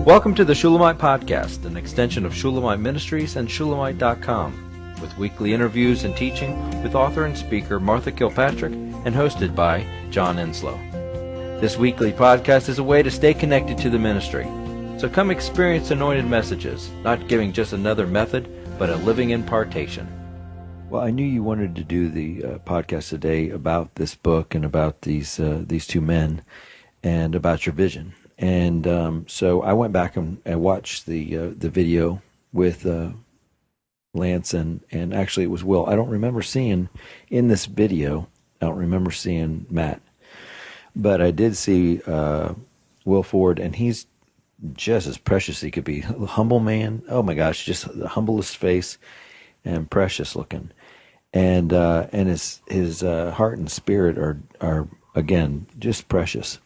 Welcome to the Shulamite Podcast, an extension of Shulamite Ministries and Shulamite.com, with weekly interviews and teaching with author and speaker Martha Kilpatrick and hosted by John Enslow. This weekly podcast is a way to stay connected to the ministry. So come experience anointed messages, not giving just another method, but a living impartation. Well, I knew you wanted to do the podcast today about this book and about these two men and about your vision. And so I went back and watched the video with Lance and actually it was Will. I don't remember seeing in this video. I don't remember seeing Matt, but I did see Will Ford, and he's just as precious as he could be. A humble man. Oh my gosh, just the humblest face and precious looking, and his heart and spirit are again just precious.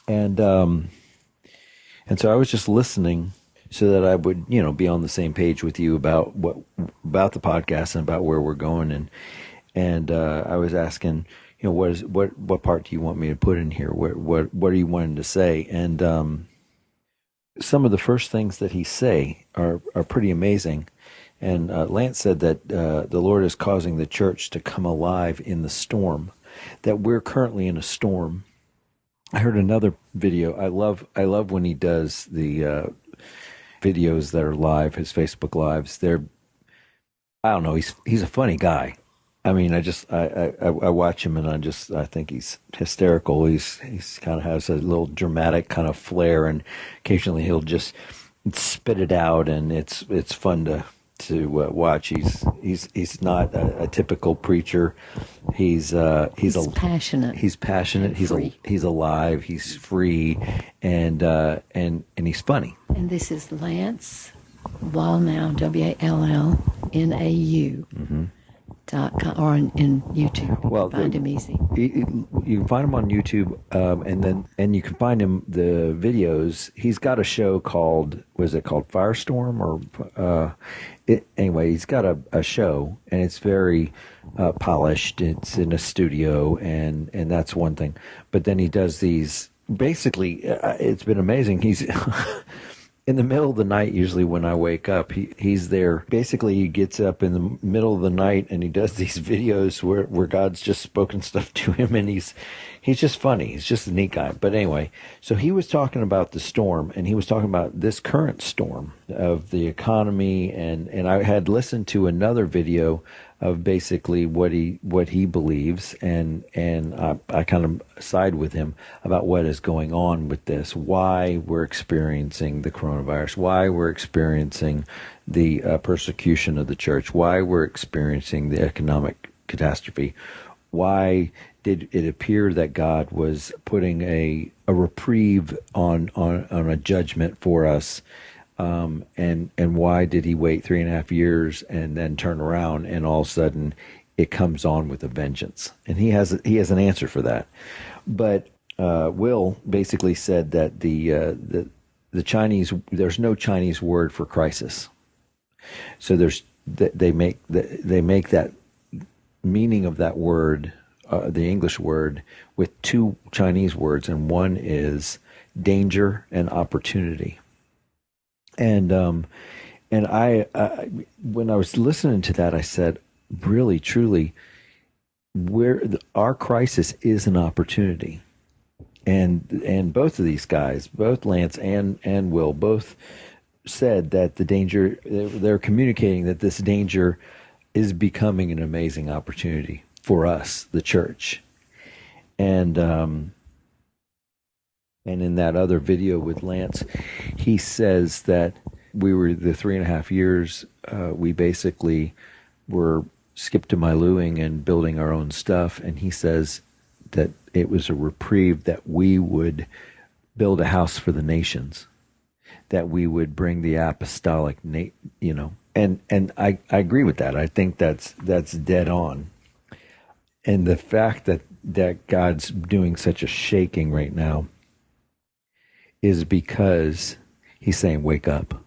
And so I was just listening so that I would, be on the same page with you about the podcast and about where we're going. And I was asking, what part do you want me to put in here? What are you wanting to say? And some of the first things that he say are pretty amazing. And Lance said that the Lord is causing the church to come alive in the storm, that we're currently in a storm. I heard another video. I love when he does the videos that are live, his Facebook lives. I don't know. He's a funny guy. I mean, I watch him and I think he's hysterical. He's kind of has a little dramatic kind of flair, and occasionally he'll just spit it out, and it's fun to watch. He's not a typical preacher. He's passionate. He's passionate. He's alive. He's free, and he's funny. And this is Lance Wallnau, WALLNAU. .com, or in YouTube. You can find him easy. You can find him on YouTube, and you can find him the videos. He's got a show called, was it called Firestorm or anyway? He's got a show, and it's very polished. It's in a studio, and that's one thing. But then he does these. Basically, it's been amazing. He's in the middle of the night, usually when I wake up, he's there. Basically, he gets up in the middle of the night and he does these videos where God's just spoken stuff to him, and he's just funny. He's just a neat guy. But anyway, so he was talking about the storm, and he was talking about this current storm of the economy, and I had listened to another video of basically what he believes, and I kind of side with him about what is going on with this, why we're experiencing the coronavirus, why we're experiencing the persecution of the church, why we're experiencing the economic catastrophe, why did it appear that God was putting a reprieve on a judgment for us. And why did he wait 3.5 years and then turn around and all of a sudden it comes on with a vengeance? And he has an answer for that. But Will basically said that the Chinese, there's no Chinese word for crisis. So they make that meaning of that word, the English word, with two Chinese words, and one is danger and opportunity. And I when I was listening to that, I said, really, truly, our crisis is an opportunity. And both of these guys, both Lance and Will, both said that the danger, they're communicating that this danger is becoming an amazing opportunity for us, the church. And in that other video with Lance, he says that we were the 3.5 years, we basically were skipped to Mailuing and building our own stuff. And he says that it was a reprieve, that we would build a house for the nations, that we would bring the apostolic, and I agree with that. I think that's dead on. And the fact that God's doing such a shaking right now is because he's saying, wake up.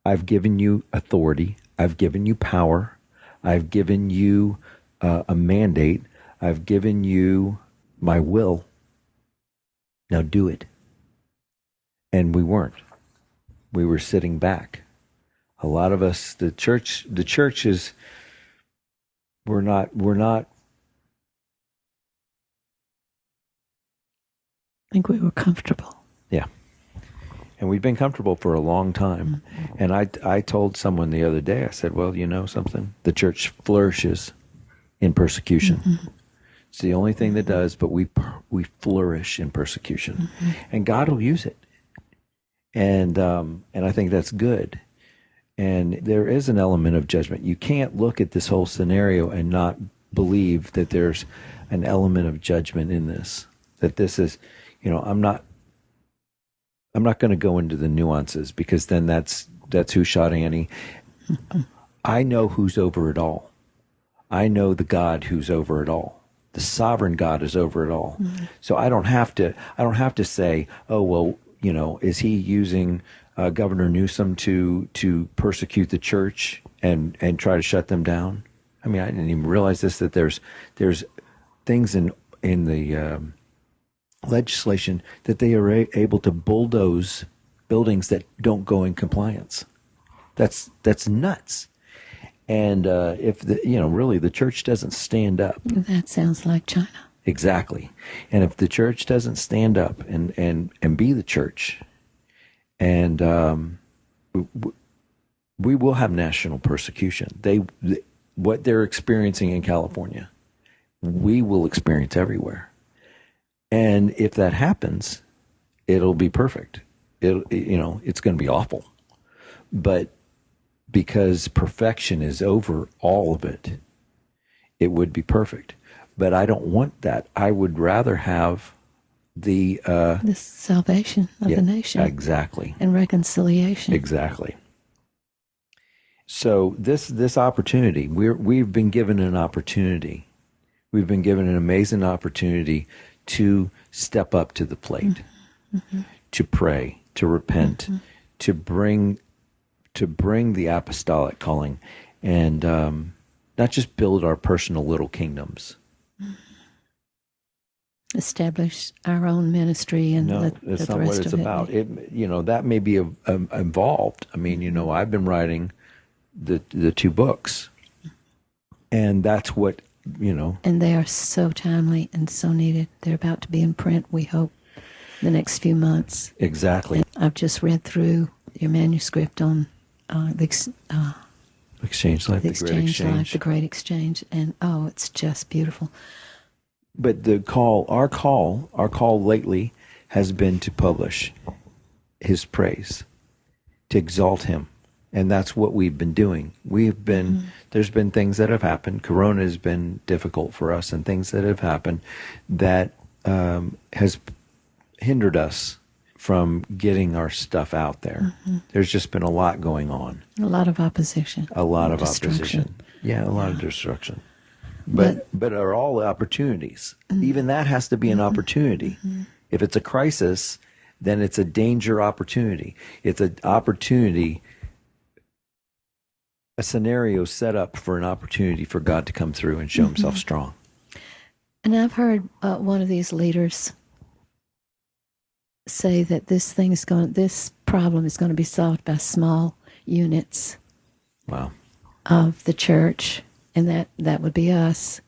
I've given you authority. I've given you power. I've given you a mandate. I've given you my will. Now do it. And we weren't. We were sitting back. A lot of us, the church is, we're not. I think we were comfortable. Yeah. And we've been comfortable for a long time. Mm-hmm. And I told someone the other day, I said, well, you know something? The church flourishes in persecution. Mm-hmm. It's the only thing that does, but we flourish in persecution. Mm-hmm. And God will use it. And I think that's good. And there is an element of judgment. You can't look at this whole scenario and not believe that there's an element of judgment in this. That this is, you know, I'm not going to go into the nuances, because then that's who shot Annie. I know who's over it all. I know the God who's over it all. The sovereign God is over it all. Mm-hmm. So I don't have to say, oh, well, you know, is he using Governor Newsom to persecute the church and try to shut them down? I mean, I didn't even realize this, that there's things in the legislation that they are able to bulldoze buildings that don't go in compliance. That's nuts. And if really the church doesn't stand up, that sounds like China. Exactly. And if the church doesn't stand up and be the church, and we will have national persecution. What they're experiencing in California, we will experience everywhere. And if that happens, it'll be perfect. It's going to be awful. But because perfection is over all of it, it would be perfect. But I don't want that. I would rather have the salvation of the nation. Exactly. And reconciliation. Exactly. So this opportunity, we've been given an opportunity. We've been given an amazing opportunity to step up to the plate, mm-hmm. to pray, to repent, mm-hmm. to bring the apostolic calling, and not just build our personal little kingdoms. Establish our own ministry and that's not what it's about. That may be involved. I mean, I've been writing the 2 books, and that's what And they are so timely and so needed. They're about to be in print, we hope, the next few months. Exactly. And I've just read through your manuscript on the Exchange Life, the Great Exchange, and it's just beautiful. But our call lately has been to publish his praise, to exalt him. And that's what we've been doing. There's been things that have happened. Corona has been difficult for us, and things that have happened that has hindered us from getting our stuff out there. Mm-hmm. There's just been a lot going on. A lot of opposition. A lot of opposition. Yeah, a lot of destruction. But are all opportunities. Mm-hmm. Even that has to be an opportunity. Mm-hmm. If it's a crisis, then it's a danger opportunity. It's an opportunity, a scenario set up for an opportunity for God to come through and show mm-hmm. himself strong. And I've heard one of these leaders say that this problem is going to be solved by small units. Wow. Of the church. And that would be us.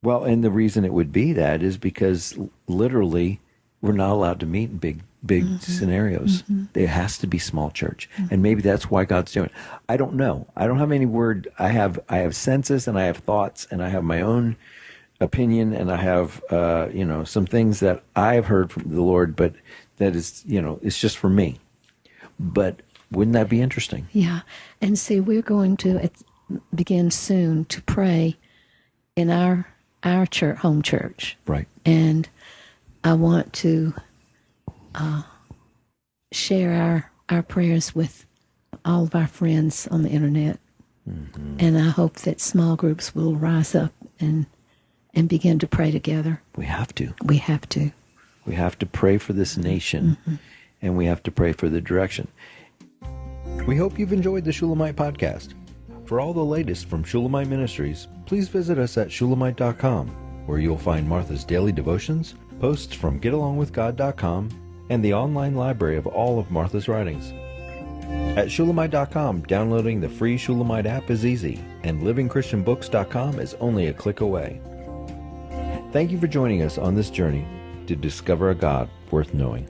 Well, and the reason it would be that is because literally we're not allowed to meet in big mm-hmm. scenarios. Mm-hmm. It has to be small church. Mm-hmm. And maybe that's why God's doing it. I don't know. I don't have any word. I have senses, and I have thoughts, and I have my own opinion, and I have some things that I have heard from the Lord, but that is, it's just for me. But wouldn't that be interesting? Yeah. And see, we're going to begin soon to pray in our church, home church. Right. And I want to share our prayers with all of our friends on the internet. Mm-hmm. And I hope that small groups will rise up and begin to pray together. We have to. We have to. We have to pray for this nation, mm-hmm. and we have to pray for the direction. We hope you've enjoyed the Shulamite podcast. For all the latest from Shulamite Ministries, please visit us at shulamite.com, where you'll find Martha's daily devotions, posts from getalongwithgod.com, and the online library of all of Martha's writings. At Shulamite.com, downloading the free Shulamite app is easy, and livingchristianbooks.com is only a click away. Thank you for joining us on this journey to discover a God worth knowing.